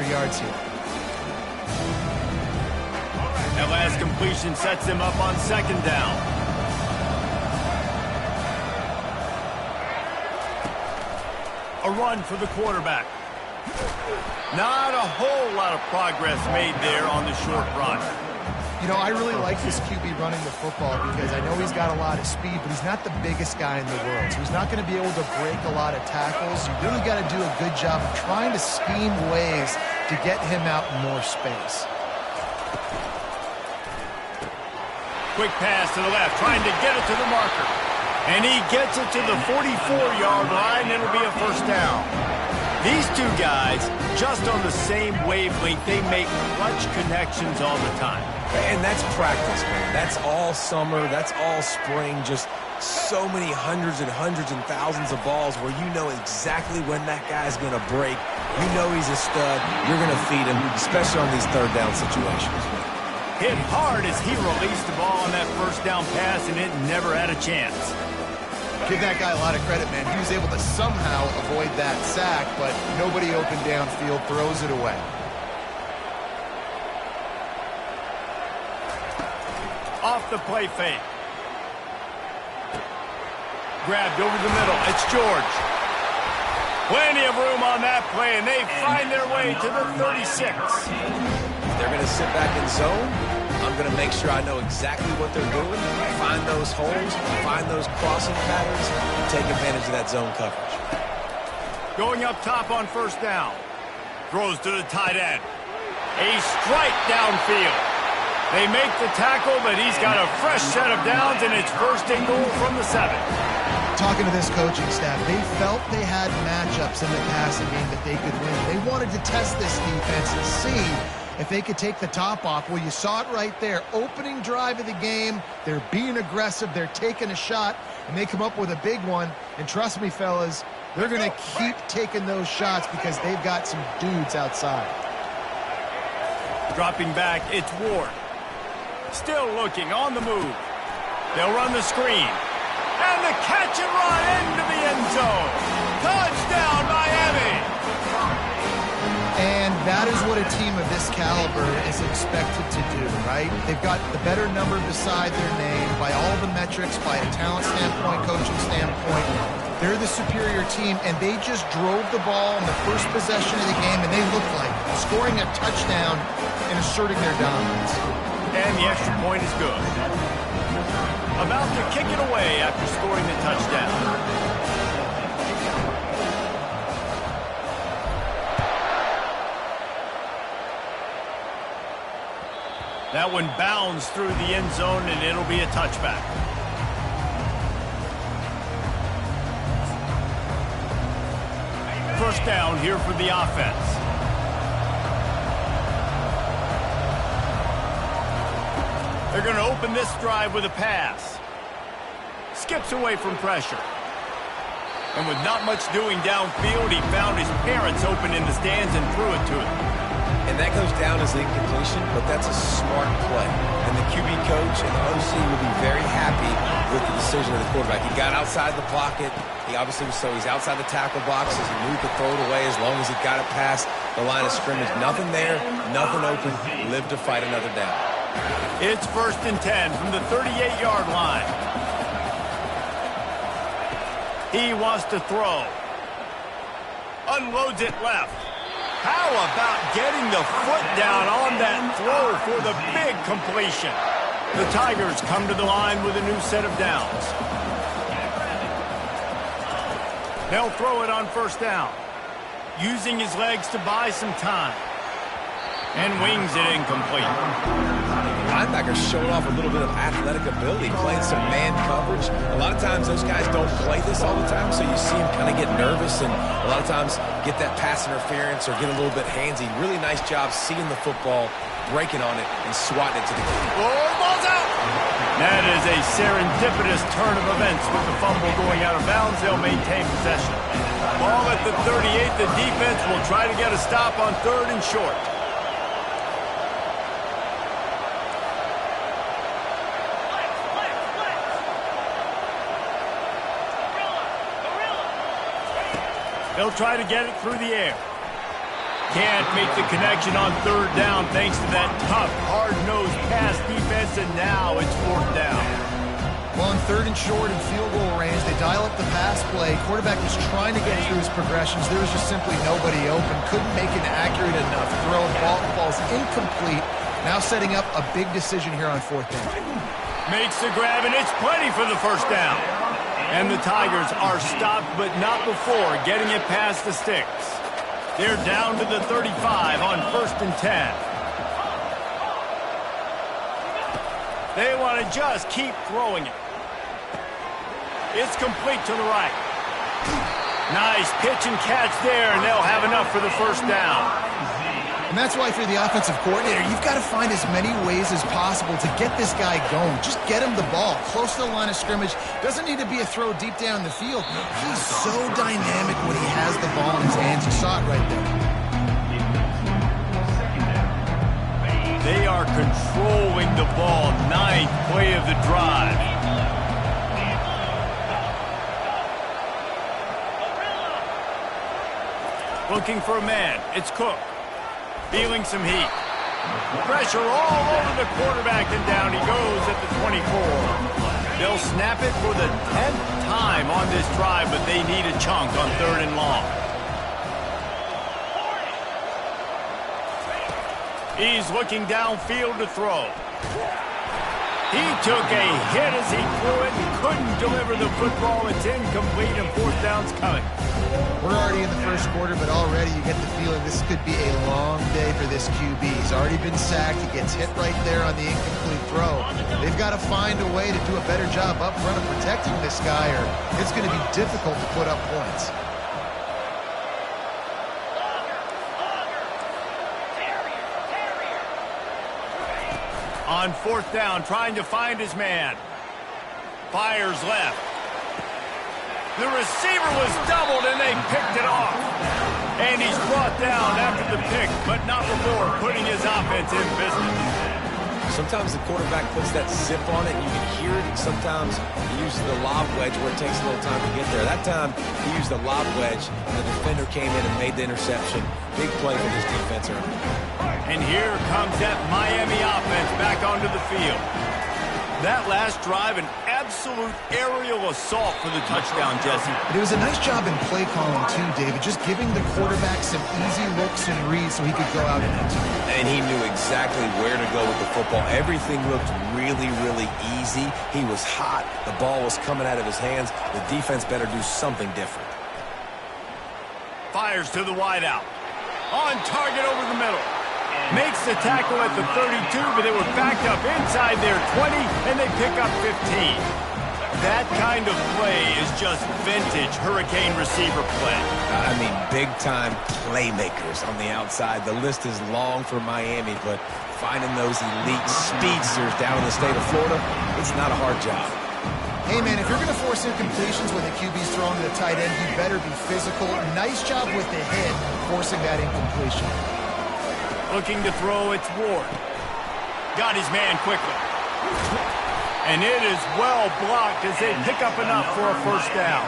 extra yards here. That last completion sets him up on second down. A run for the quarterback. Not a whole lot of progress made there on the short run. You know, I really like this QB running the football because I know he's got a lot of speed, but he's not the biggest guy in the world. So he's not going to be able to break a lot of tackles. You really got to do a good job of trying to scheme ways to get him out in more space. Quick pass to the left, trying to get it to the marker. And he gets it to the 44-yard line, and it'll be a first down. These two guys, just on the same wavelength, they make clutch connections all the time. And that's practice, man. That's all summer. That's all spring. Just so many hundreds and thousands of balls where you know exactly when that guy's going to break. You know he's a stud. You're going to feed him, especially on these third down situations. Hit hard as he released the ball on that first down pass, and it never had a chance. Give that guy a lot of credit, man. He was able to somehow avoid that sack, but nobody open downfield, throws it away. Off the play fake. Grabbed over the middle. It's George. Plenty of room on that play, and they find their way to the 36. They're going to sit back in zone. I'm going to make sure I know exactly what they're doing, find those holes, find those crossing patterns, and take advantage of that zone coverage. Going up top on first down. Throws to the tight end. A strike downfield. They make the tackle, but he's got a fresh set of downs, and it's first and goal from the 7. Talking to this coaching staff, they felt they had matchups in the passing game that they could win. They wanted to test this defense and see if they could take the top off. Well, you saw it right there. Opening drive of the game, they're being aggressive, they're taking a shot, and they come up with a big one. And trust me, fellas, they're going to keep taking those shots because they've got some dudes outside. Dropping back, it's Ward. Still looking, on the move. They'll run the screen. And the catch and run into the end zone. Touchdown, Miami! And that is what a team of this caliber is expected to do, right? They've got the better number beside their name by all the metrics, by a talent standpoint, coaching standpoint. They're the superior team, and they just drove the ball in the first possession of the game, and they looked like scoring a touchdown and asserting their dominance. And the extra point is good. About to kick it away after scoring the touchdown. That one bounds through the end zone, and it'll be a touchback. First down here for the offense. They're going to open this drive with a pass. Skips away from pressure. And with not much doing downfield, he found his parents open in the stands and threw it to him. And that goes down as incompletion, but that's a smart play. And the QB coach and the OC will be very happy with the decision of the quarterback. He got outside the pocket. He obviously was, so he's outside the tackle box as he moved to throw it away as long as he got it past the line of scrimmage. Nothing there, nothing open. Lived to fight another down. It's first and 10 from the 38-yard line. He wants to throw. Unloads it left. How about getting the foot down on that throw for the big completion? The Tigers come to the line with a new set of downs. They'll throw it on first down, using his legs to buy some time. And wings it incomplete. Linebackers showing off a little bit of athletic ability, playing some man coverage. A lot of times those guys don't play this all the time, so you see them kind of get nervous and a lot of times get that pass interference or get a little bit handsy. Really nice job seeing the football, breaking on it, and swatting it to the key. Oh, ball's out! That is a serendipitous turn of events with the fumble going out of bounds. They'll maintain possession. Ball at the 38. The defense will try to get a stop on third and short. They'll try to get it through the air. Can't make the connection on third down thanks to that tough, hard-nosed pass defense, and now it's fourth down. Well, on third and short and field goal range, they dial up the pass play. Quarterback was trying to get through his progressions. There was just simply nobody open. Couldn't make an accurate enough throw. Ball falls incomplete. Now setting up a big decision here on fourth down. Makes the grab, and it's plenty for the first down. And the Tigers are stopped, but not before getting it past the sticks. They're down to the 35 on 1st and 10. They want to just keep throwing it. It's complete to the right. Nice pitch and catch there, and they'll have enough for the first down. And that's why, if you're the offensive coordinator, you've got to find as many ways as possible to get this guy going. Just get him the ball close to the line of scrimmage. Doesn't need to be a throw deep down the field. He's so dynamic when he has the ball in his hands. You saw it right there. They are controlling the ball. 9th play of the drive. Looking for a man. It's Cook. Feeling some heat. Pressure all over the quarterback, and down he goes at the 24. They'll snap it for the 10th time on this drive, but they need a chunk on 3rd and long. He's looking downfield to throw. He took a hit as he threw it and couldn't deliver the football. It's incomplete, and fourth down's coming. We're already in the first quarter, but already you get the feeling this could be a long day for this QB. He's already been sacked. He gets hit right there on the incomplete throw. They've got to find a way to do a better job up front of protecting this guy, or it's going to be difficult to put up points. On 4th down, trying to find his man. Fires left. The receiver was doubled, and they picked it off. And he's brought down after the pick, but not before putting his offense in business. Sometimes the quarterback puts that zip on it, and you can hear it. And sometimes he uses the lob wedge where it takes a little time to get there. That time, he used the lob wedge, and the defender came in and made the interception. Big play for this defense early. And here comes that Miami offense back onto the field. That last drive, an absolute aerial assault for the touchdown, Jesse. But it was a nice job in play calling, too, David, just giving the quarterback some easy looks and reads so he could go out and enter. And he knew exactly where to go with the football. Everything looked really, really easy. He was hot. The ball was coming out of his hands. The defense better do something different. Fires to the wideout. On target over the middle. Makes the tackle at the 32, but they were backed up inside their 20, and they pick up 15. That kind of play is just vintage Hurricane receiver play. I mean, big-time playmakers on the outside. The list is long for Miami, but finding those elite speedsters down in the state of Florida, it's not a hard job. Hey, man, if you're going to force incompletions when the QB's throwing to the tight end, you better be physical. Nice job with the hit, forcing that incompletion. Looking to throw, it's Ward. Got his man quickly. And it is well blocked as they pick up enough for a first down.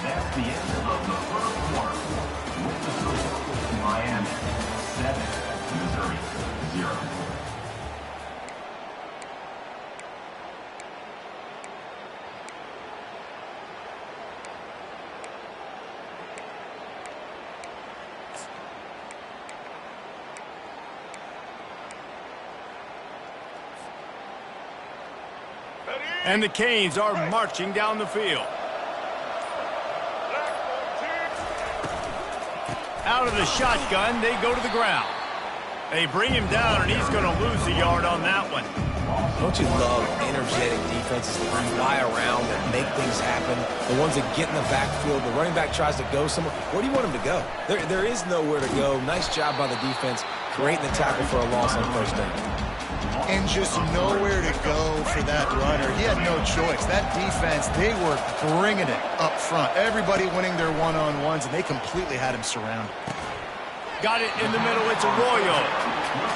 That's the end of the first quarter. With the score, Miami 7, Missouri 0. And the Canes are marching down the field. Out of the shotgun, they go to the ground. They bring him down, and he's going to lose a yard on that one. Don't you love energetic defenses that fly around and make things happen? The ones that get in the backfield, the running back tries to go somewhere. Where do you want him to go? There is nowhere to go. Nice job by the defense, creating the tackle for a loss on first down. And just nowhere to go for that runner. He had no choice. That defense, they were bringing it up front. Everybody winning their one-on-ones, and they completely had him surrounded. Got it in the middle. It's Arroyo.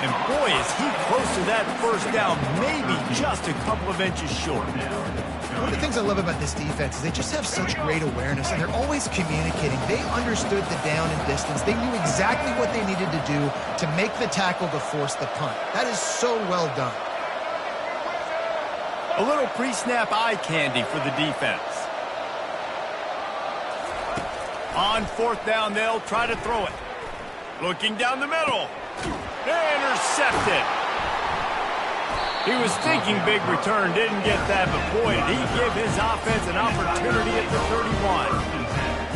And boy, is he close to that first down. Maybe just a couple of inches short. One of the things I love about this defense is they just have such great awareness, and they're always communicating. They understood the down and distance. They knew exactly what they needed to do to make the tackle to force the punt. That is so well done. A little pre-snap eye candy for the defense. On 4th down, they'll try to throw it. Looking down the middle. Intercepted. He was thinking big return, didn't get that, but boy, did he give his offense an opportunity at the 31.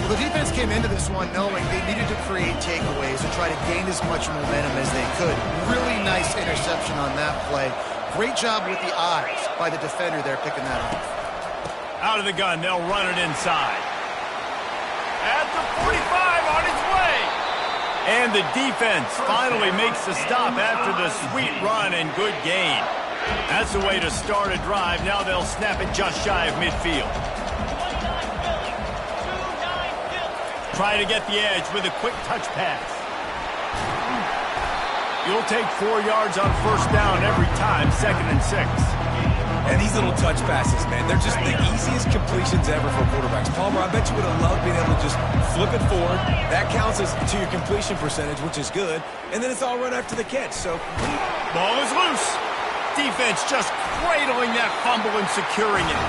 Well, the defense came into this one knowing they needed to create takeaways to try to gain as much momentum as they could. Really nice interception on that play. Great job with the eyes by the defender there picking that off. Out of the gun, they'll run it inside. At the 45, on its way. And the defense finally makes the stop after the sweet run and good gain. That's the way to start a drive. Now they'll snap it just shy of midfield. Try to get the edge with a quick touch pass. You'll take 4 yards on 1st down every time, 2nd and 6. And these little touch passes, man, they're just the easiest completions ever for quarterbacks. Palmer, I bet you would have loved being able to just flip it forward. That counts as to your completion percentage, which is good. And then it's all run after the catch, so... Ball is loose. Defense just cradling that fumble and securing it.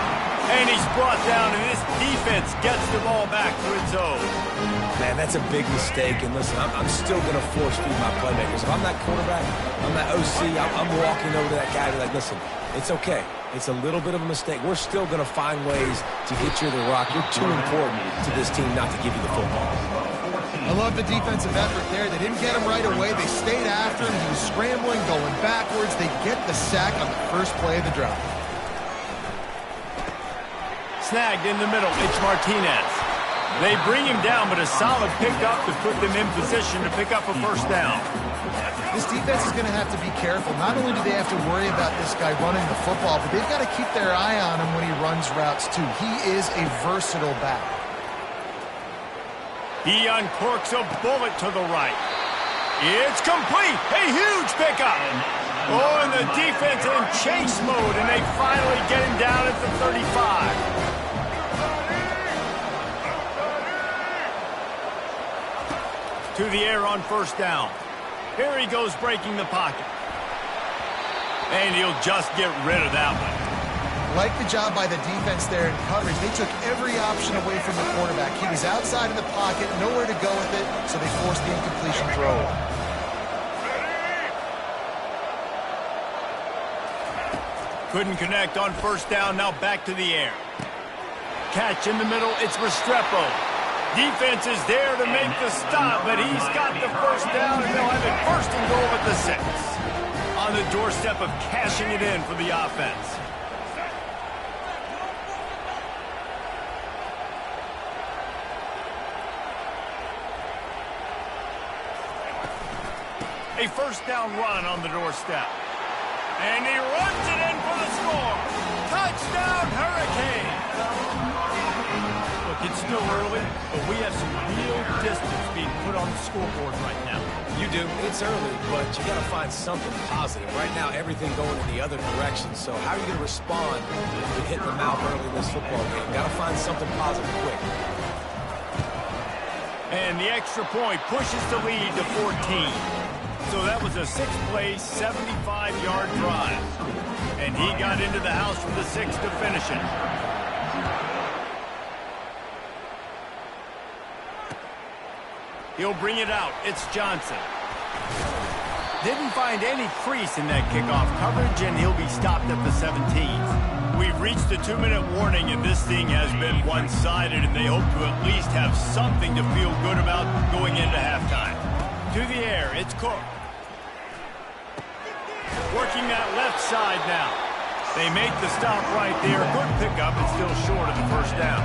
And he's brought down, and this defense gets the ball back to its own. Man, that's a big mistake. And listen, I'm still going to force feed my playmakers. If I'm that quarterback, I'm that OC, I'm walking over to that guy and be like, listen, it's okay. It's a little bit of a mistake. We're still going to find ways to get you the rock. You're too important to this team not to give you the football. I love the defensive effort there. They didn't get him right away. They stayed after him. He was scrambling, going backwards. They get the sack on the first play of the drive. Snagged in the middle, it's Martinez. They bring him down, but a solid pickup to put them in position to pick up a 1st down. This defense is going to have to be careful. Not only do they have to worry about this guy running the football, but they've got to keep their eye on him when he runs routes, too. He is a versatile back. He uncorks a bullet to the right. It's complete. A huge pickup. Oh, and the defense in chase mode, and they finally get him down at the 35. To the air on 1st down. Here he goes breaking the pocket. And he'll just get rid of that one. Like the job by the defense there in coverage. They took every option away from the quarterback. He was outside of the pocket, nowhere to go with it, so they forced the incompletion throw. Couldn't connect on 1st down, now back to the air. Catch in the middle, it's Restrepo. Defense is there to make the stop, but he's got the 1st down, and they'll have it 1st and goal at the 6. On the doorstep of cashing it in for the offense. A 1st down run on the doorstep. And he runs it in for the score. Touchdown, Hurricane. Look, it's still early, but we have some real distance being put on the scoreboard right now. You do. It's early, but you got to find something positive. Right now, everything going in the other direction. So how are you going to respond if you hit the mouth early in this football game? Got to find something positive quick. And the extra point pushes the lead to 14. So that was a 6-play, 75-yard drive. And he got into the house for the 6 to finish it. He'll bring it out. It's Johnson. Didn't find any crease in that kickoff coverage, and he'll be stopped at the 17. We've reached the 2-minute warning, and this thing has been one-sided, and they hope to at least have something to feel good about going into halftime. To the air, it's Cook. Working that left side now. They make the stop right there. Good pickup, but still short of the 1st down.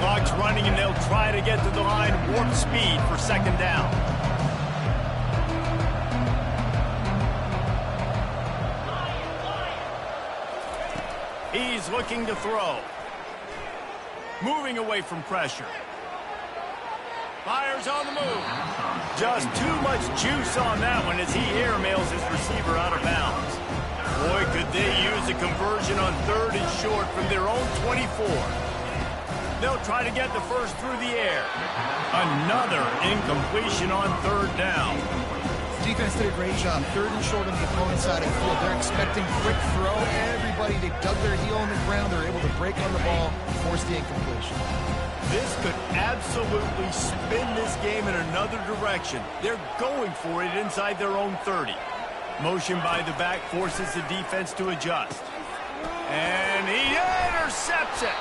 Clock's running, and they'll try to get to the line warp speed for 2nd down. He's looking to throw. Moving away from pressure. Fires on the move. Just too much juice on that one as he airmails his receiver out of bounds. Boy, could they use a conversion on 3rd and short from their own 24. They'll try to get the first through the air. Another incompletion on 3rd down. Defense did a great job. 3rd and short on the opponent's side of the field. They're expecting quick throw. Everybody, they dug their heel on the ground. They're able to break on the ball, force the incompletion. This could absolutely spin this game in another direction. They're going for it inside their own 30. Motion by the back forces the defense to adjust. And he intercepts it.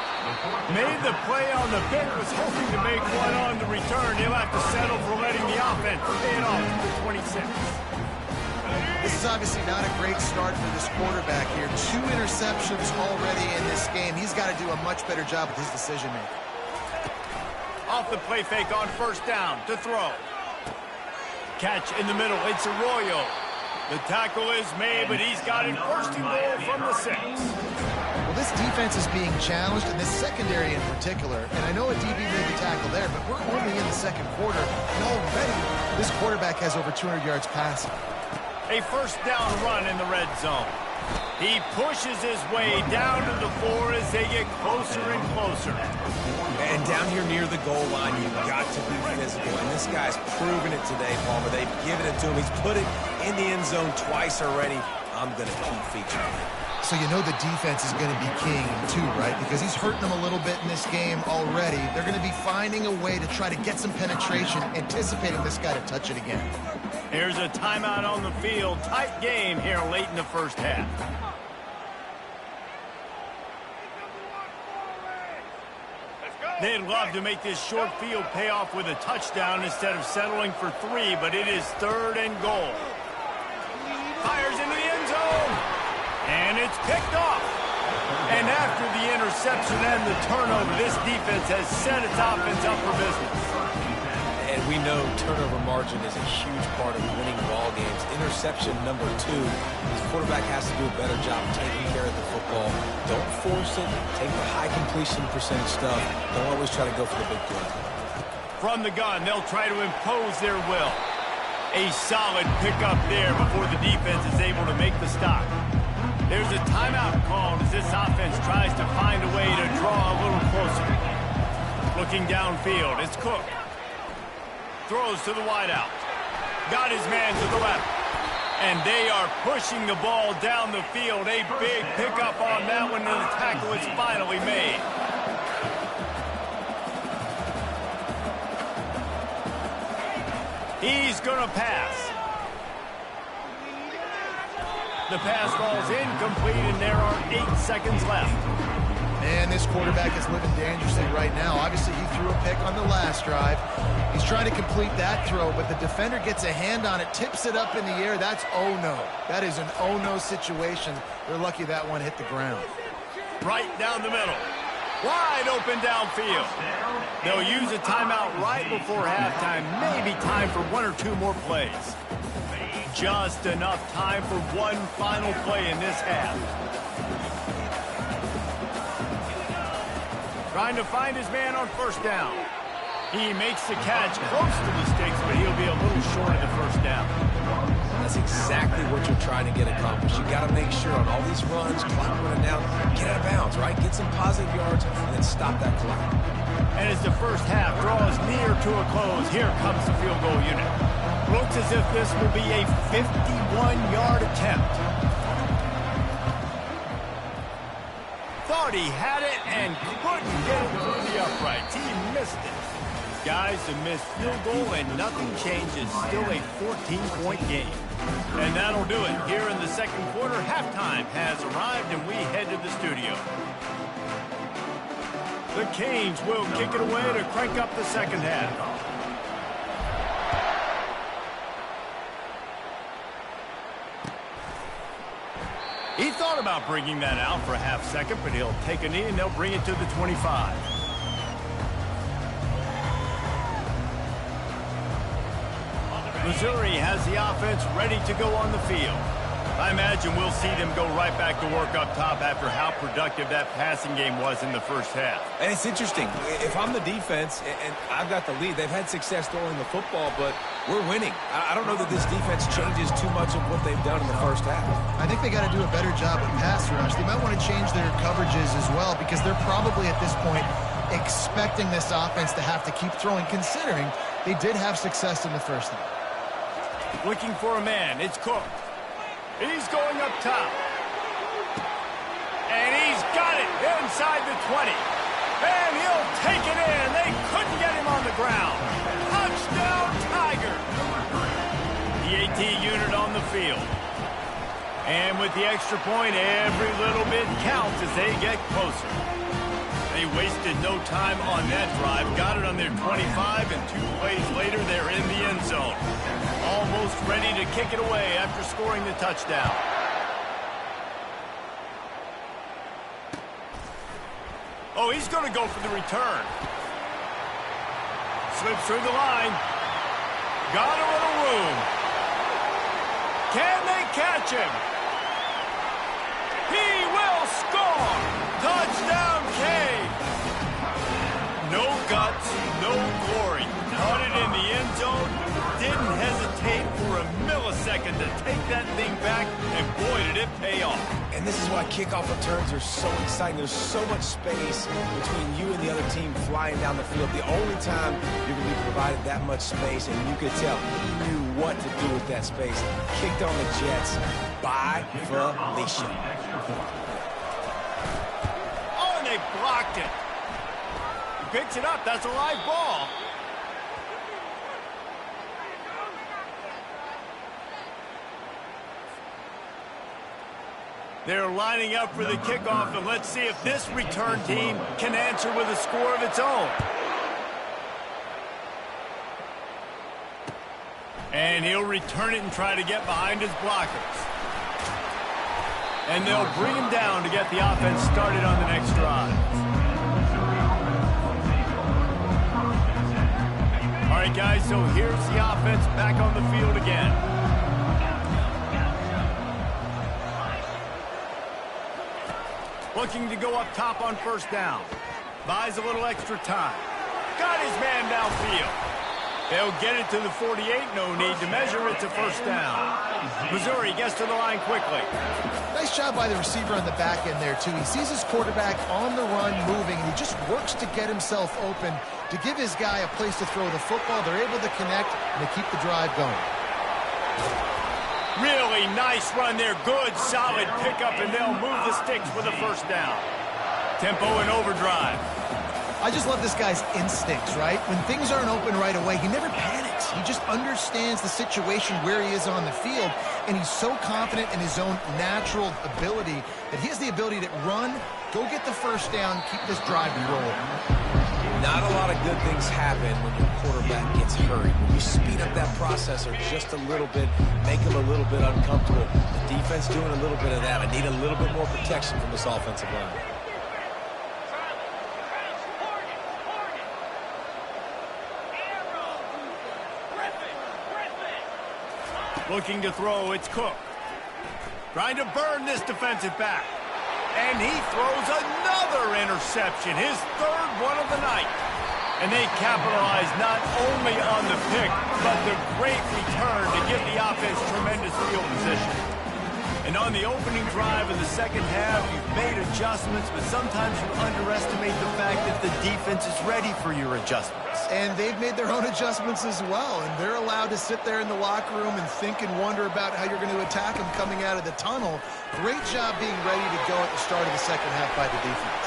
Made the play on the pick, was hoping to make one on the return. He'll have to settle for letting the offense pay it off to the 26. This is obviously not a great start for this quarterback here. 2 interceptions already in this game. He's got to do a much better job with his decision-making. Off the play fake on 1st down to throw. Catch in the middle. It's Arroyo. The tackle is made, but he's got it 1st and goal from the 6. Well, this defense is being challenged, and this secondary in particular. And I know a DB made the tackle there, but we're only in the 2nd quarter, and already this quarterback has over 200 yards passing. A 1st down run in the red zone. He pushes his way down to the floor as they get closer and closer. And down here near the goal line, you've got to be physical. And this guy's proven it today, Palmer. They've given it to him. He's put it in the end zone twice already. I'm going to keep featuring it. So you know the defense is going to be king, too, right? Because he's hurting them a little bit in this game already. They're going to be finding a way to try to get some penetration, anticipating this guy to touch it again. Here's a timeout on the field. Tight game here late in the 1st half. They'd love to make this short field pay off with a touchdown instead of settling for 3, but it is 3rd and goal. Fires into the end zone, and it's picked off. And after the interception and the turnover, this defense has set its offense up for business. And we know turnover margin is a huge part of winning ball games. Interception number 2. This quarterback has to do a better job taking care of the football. Don't force it. Take the high completion percentage stuff. Don't always try to go for the big play. From the gun, they'll try to impose their will. A solid pickup there before the defense is able to make the stop. There's a timeout called as this offense tries to find a way to draw a little closer. Looking downfield, it's Cook. Throws to the wideout. Got his man to the left. And they are pushing the ball down the field. A big pickup on that one, and the tackle is finally made. He's going to pass. The pass falls incomplete, and there are 8 seconds left. Man, this quarterback is living dangerously right now. Obviously, he threw a pick on the last drive. He's trying to complete that throw, but the defender gets a hand on it, tips it up in the air. That's oh-no. That is an oh-no situation. They're lucky that one hit the ground. Right down the middle. Wide open downfield. They'll use a timeout right before halftime. Maybe time for 1 or 2 more plays. Just enough time for one final play in this half. Trying to find his man on 1st down. He makes the catch close to the sticks, but he'll be a little short of the 1st down. That's exactly what you're trying to get accomplished. You got to make sure on all these runs, clock running down, get out of bounds, right? Get some positive yards and then stop that clock. And as the 1st half draws near to a close, here comes the field goal unit. Looks as if this will be a 51-yard attempt. Thought he had it and couldn't get it through the uprights. He missed it. Guys, a missed field goal and nothing changes. Still a 14-point game. And that'll do it. Here in the 2nd quarter, halftime has arrived and we head to the studio. The Canes will kick it away to crank up the 2nd half. He thought about bringing that out for a half second, but he'll take a knee and they'll bring it to the 25. Missouri has the offense ready to go on the field. I imagine we'll see them go right back to work up top after how productive that passing game was in the first half. And it's interesting. If I'm the defense and I've got the lead, they've had success throwing the football, but we're winning. I don't know that this defense changes too much of what they've done in the first half. I think they got to do a better job of pass rush. They might want to change their coverages as well because they're probably at this point expecting this offense to have to keep throwing, considering they did have success in the first half. Looking for a man. It's Cook. He's going up top. And he's got it inside the 20. And he'll take it in. They couldn't get him on the ground. Touchdown, Tiger. The AT unit on the field. And with the extra point, every little bit counts as they get closer. They wasted no time on that drive. Got it on their 25, and 2 plays later, they're in the end zone. Almost ready to kick it away after scoring the touchdown. Oh, he's going to go for the return. Slips through the line. Got a little room. Can they catch him? He will score! Touchdown, K! No guts, no glory. Caught it in the end zone. Didn't hesitate for a millisecond to take that thing back, and boy, did it pay off. And this is why kickoff returns are so exciting. There's so much space between you and the other team flying down the field. The only time you're going to be provided that much space, and you could tell he knew what to do with that space. Kicked on the Jets by Felicia. Oh, and they blocked it. He picks it up. That's a live ball. They're lining up for the kickoff, and let's see if this return team can answer with a score of its own. And he'll return it and try to get behind his blockers. And they'll bring him down to get the offense started on the next drive. All right, guys, so here's the offense back on the field again. Looking to go up top on first down. Buys a little extra time. Got his man downfield. They'll get it to the 48. No need to measure it to first down. Missouri gets to the line quickly. Nice job by the receiver on the back end there, too. He sees his quarterback on the run moving, and he just works to get himself open to give his guy a place to throw the football. They're able to connect, and they keep the drive going. Really nice run there. Good, solid pickup, and they'll move the sticks with a first down. Tempo and overdrive. I just love this guy's instincts, right? When things aren't open right away, he never panics. He just understands the situation where he is on the field, and he's so confident in his own natural ability that he has the ability to run, go get the first down, keep this drive rolling. Not a lot of good things happen when your quarterback gets hurried. When you speed up that processor just a little bit, make him a little bit uncomfortable. The defense doing a little bit of that. I need a little bit more protection from this offensive line. Looking to throw, it's Cook. Trying to burn this defensive back. And he throws another interception, his third one of the night. And they capitalize not only on the pick, but the great return to give the offense tremendous field position. And on the opening drive of the second half, you've made adjustments, but sometimes you underestimate the fact that the defense is ready for your adjustments. And they've made their own adjustments as well, and they're allowed to sit there in the locker room and think and wonder about how you're going to attack them coming out of the tunnel. Great job being ready to go at the start of the second half by the defense.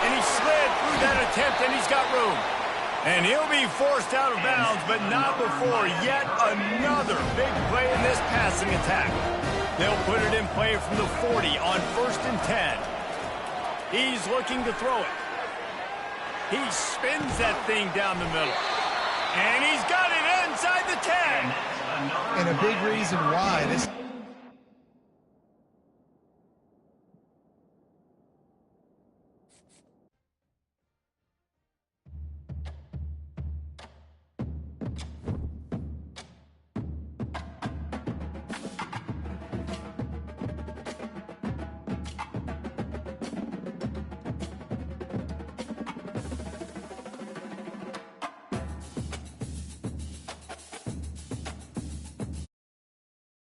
And he slid through that attempt, and he's got room. And he'll be forced out of bounds, but not before yet another big play in this passing attack. They'll put it in play from the 40 on 1st and 10. He's looking to throw it. He spins that thing down the middle. And he's got it inside the 10. And a big reason why this